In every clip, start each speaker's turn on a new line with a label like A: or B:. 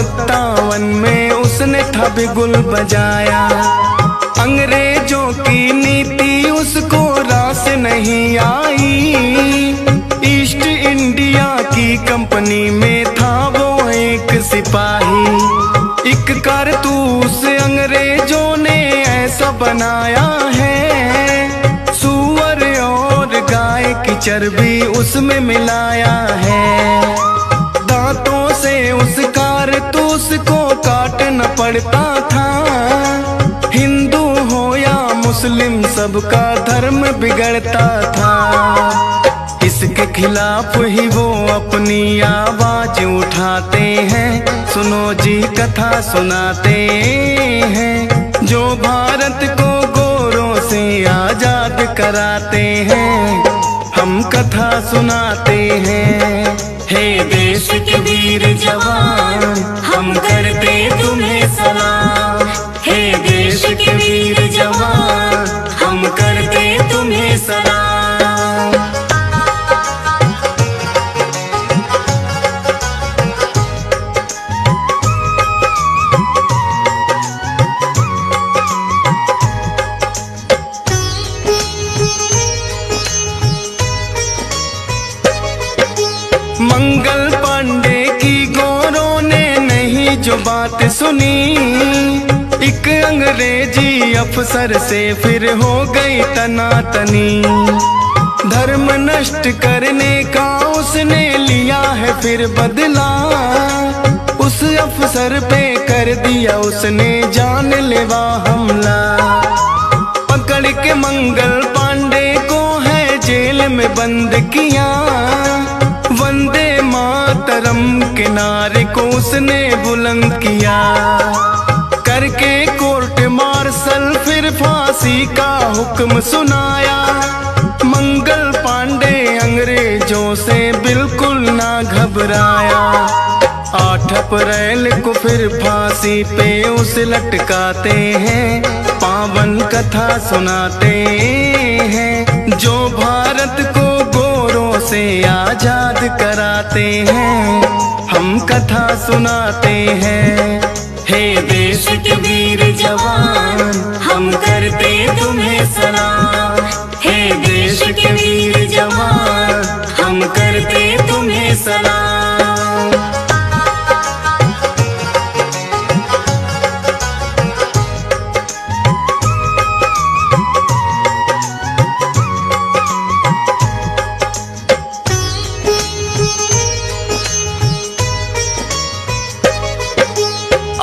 A: 1957 में उसने था बिगुल बजाया। अंग्रेजों की नीति उसको रास नहीं आई। ईस्ट इंडिया की कंपनी में था वो एक सिपाही। एक कारतूस अंग्रेजों ने ऐसा बनाया है, सूअर और गाय की चर्बी उसमें मिलाया है। दांतों से उस कारतूस को काटना पड़ता था। हिंदू हो या मुस्लिम सबका धर्म बिगड़ता था। इसके खिलाफ ही वो अपनी आवाज उठाते हैं। सुनो जी कथा सुनाते हैं, जो भारत को गोरों से आजाद कराते हैं। हम कथा सुनाते हैं। हे देश के वीर जवान, हम करते तुम्हें सलाम। हे देश के वीर जवान, हम करते तुम्हें सलाम। मंगल पांडे की गोरों ने नहीं जो बात सुनी, एक अंग्रेजी अफसर से फिर हो गई तनातनी। धर्म नष्ट करने का उसने लिया है फिर बदला। उस अफसर पे कर दिया उसने जानलेवा हमला। पकड़ के मंगल पांडे को है जेल में बंद किया। वंदे मातरम के नारे को उसने बुलंद किया। करके कोर्ट मार्शल फिर फांसी का हुक्म सुनाया। मंगल पांडे अंग्रेजों से बिल्कुल ना घबराया। 8 अप्रैल को फिर फांसी पे उसे लटकाते हैं। पावन कथा सुनाते हैं, जो भारत को गोरों से आजाद कराते हैं। हम कथा सुनाते हैं। हे देश के वीर जवान, हम करते तुम्हें सलाम। हे देश के वीर जवान, हम करते तुम्हें सलाम।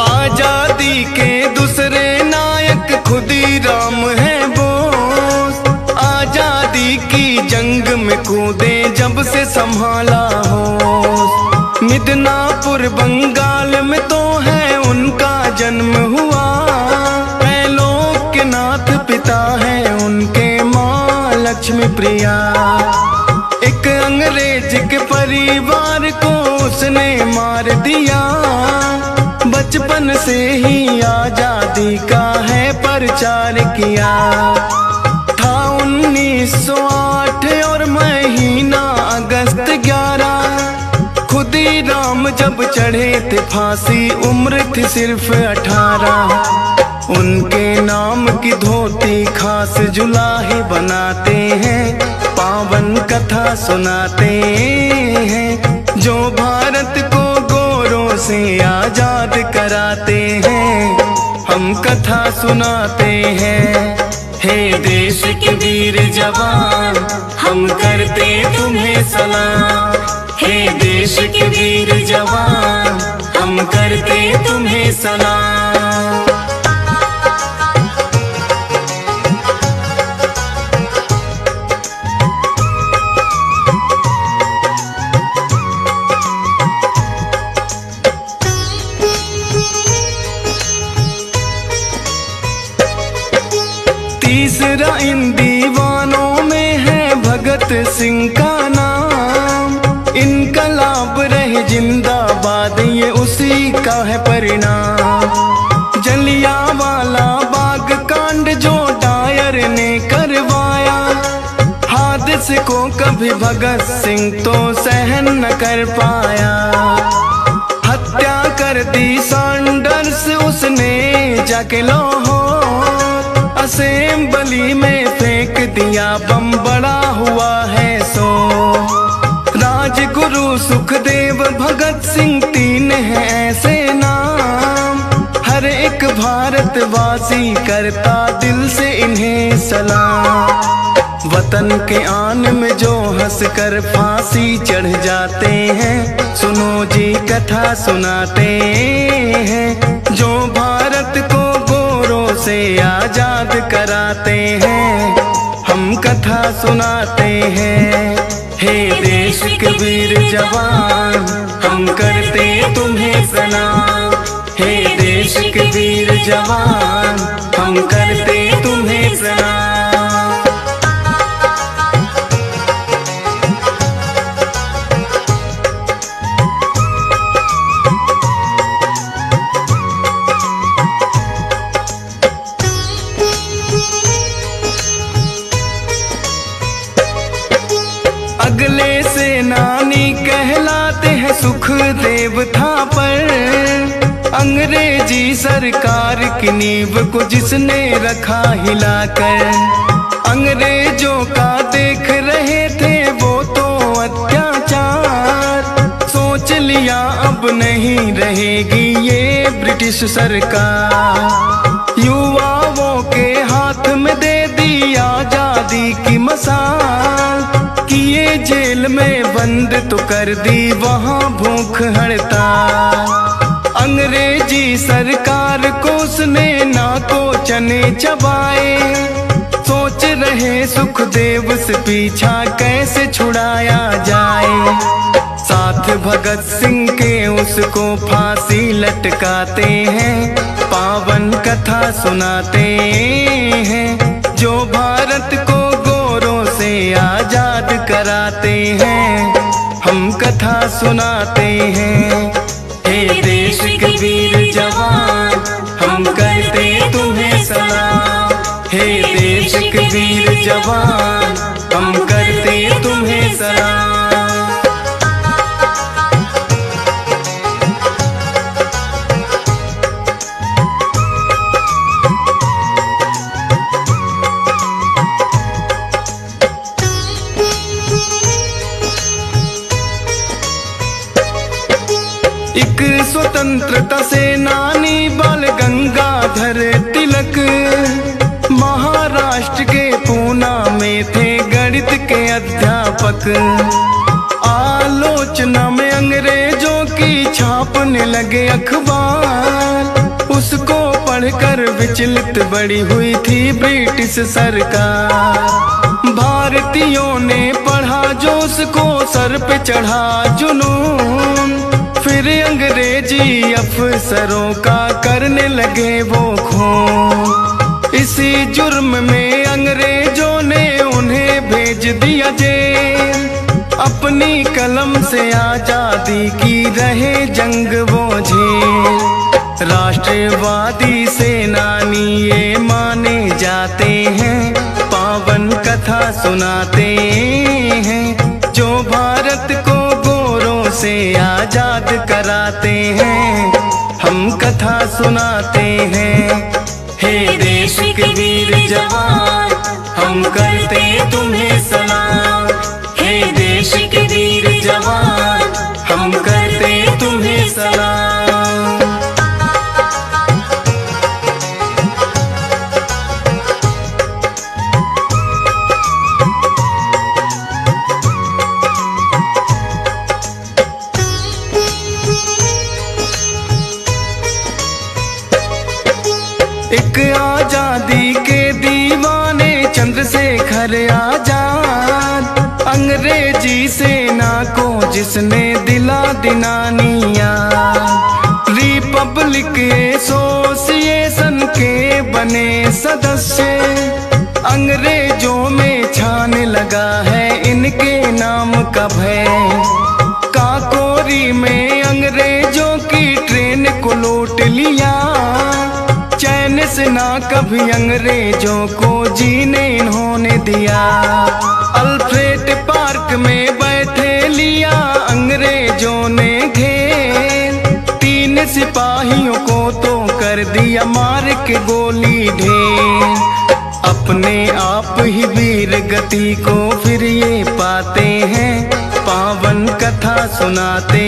A: आजादी के दूसरे नायक खुदीराम है बोस। आजादी की जंग में कूदे जब से संभाला हो। मिदनापुर बंगाल में तो है उनका जन्म हुआ। लोक के नाथ पिता है उनके माँ लक्ष्मी प्रिया। एक अंग्रेज के परिवार को उसने मार दिया। बचपन से ही आजादी का है प्रचार किया। था 1908 और महीना अगस्त 11। खुदीराम जब चढ़े थे फांसी उम्र थी सिर्फ 18। उनके नाम की धोती खास जुलाहे बनाते हैं। पावन कथा सुनाते हैं, जो भारत को गोरों से आजाद कराते हैं। हम कथा सुनाते हैं। हे देश के वीर जवान, हम करते तुम्हें सलाम। हे देश के वीर जवान, हम करते तुम्हें सलाम। तीसरा इन दीवानों में है भगत सिंह का नाम। इनकलाब रहे जिंदाबाद, ये उसी का है परिणाम। जलियांवाला बाग कांड जो डायर ने करवाया, हादसे को कभी भगत सिंह तो सहन न कर पाया। हत्या कर कर दी सैंडर्स उसने जाके लाहौर, असेंबली में फेंक दिया बम, बड़ा हुआ है सो। राजगुरु सुखदेव भगत सिंह तीन हैं ऐसे नाम, हर एक भारतवासी करता दिल से इन्हें सलाम। वतन के आन में जो हंस कर फांसी चढ़ जाते हैं, सुनो जी कथा सुनाते हैं, जो भारत को गोरों से आजाद कराते हैं, हम कथा सुनाते हैं। हे देश के वीर जवान, हम करते तुम्हें प्रणाम। हे देश के वीर जवान, हम करते तुम्हें प्रणाम। अगले सेनानी कहलाते हैं सुखदेव थापर, अंग्रेजी सरकार की नींव को जिसने रखा हिलाकर। अंग्रेजों का देख रहे थे वो तो अत्याचार, सोच लिया अब नहीं रहेगी ये ब्रिटिश सरकार। युवाओं के हाथ में दे दी आजादी की मसाल, किए जेल में बंद तो कर दी वहाँ भूख हड़ताल। अंग्रेजी सरकार को उसने नाको चने चबाए, सोच रहे सुखदेव से पीछा कैसे छुड़ाया जाए। साथ भगत सिंह के उसको फांसी लटकाते हैं, पावन कथा सुनाते हैं, जो भारत को गोरों से आजाद कराते हैं, हम कथा सुनाते हैं। हे देश के वीर जवान, हम करते तुम्हें सलाम। हे देश के वीर जवान, हम करते तुम्हें सलाम। एक स्वतंत्रता सेनानी बाल गंगाधर तिलक, महाराष्ट्र के पूना में थे गणित के अध्यापक। आलोचना में अंग्रेजों की छापने लगे अखबार, उसको पढ़कर विचलित बड़ी हुई थी ब्रिटिश सरकार। भारतीयों ने पढ़ा जो उसको सर पे चढ़ा जुनून, फिर अंग्रेजी अफसरों का करने लगे वो खून। इसी जुर्म में अंग्रेजों ने उन्हें भेज दिया जेल, अपनी कलम से आजादी की रहे जंग वो झेल। राष्ट्रवादी सेनानी ये माने जाते हैं, पावन कथा सुनाते हैं, जो भारत को से आजाद कराते हैं, हम कथा सुनाते हैं। हे देश के वीर जवान, हम करते तुम्हें सलाम। हे देश के वीर जवान, हम करते तुम्हें सलाम। एक आजादी के दीवाने चंद्रशेखर आजाद, अंग्रेजी सेना को जिसने दिला दिनानिया। रिपब्लिक एसोसिएशन के बने सदस्य, अंग्रेजों में छाने लगा है इनके नाम का भय। काकोरी में अंग्रेजों की ट्रेन को लूट लिया, चैन से ना कभी अंग्रेजों को जीने इन्होंने दिया। अल्फ्रेड पार्क में बैठे लिया अंग्रेजों ने घेर, 3 सिपाहियों को तो कर दिया मार के गोली ढेर। अपने आप ही वीर गति को फिर ये पाते हैं, पावन कथा सुनाते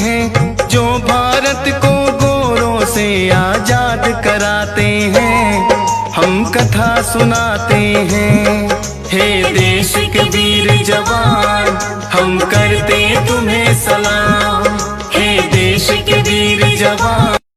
A: हैं, जो भारत को गोरों से आजाद कराते हैं, हम कथा सुनाते हैं। हे देश के वीर जवान, हम करते तुम्हें सलाम। हे देश के वीर जवान,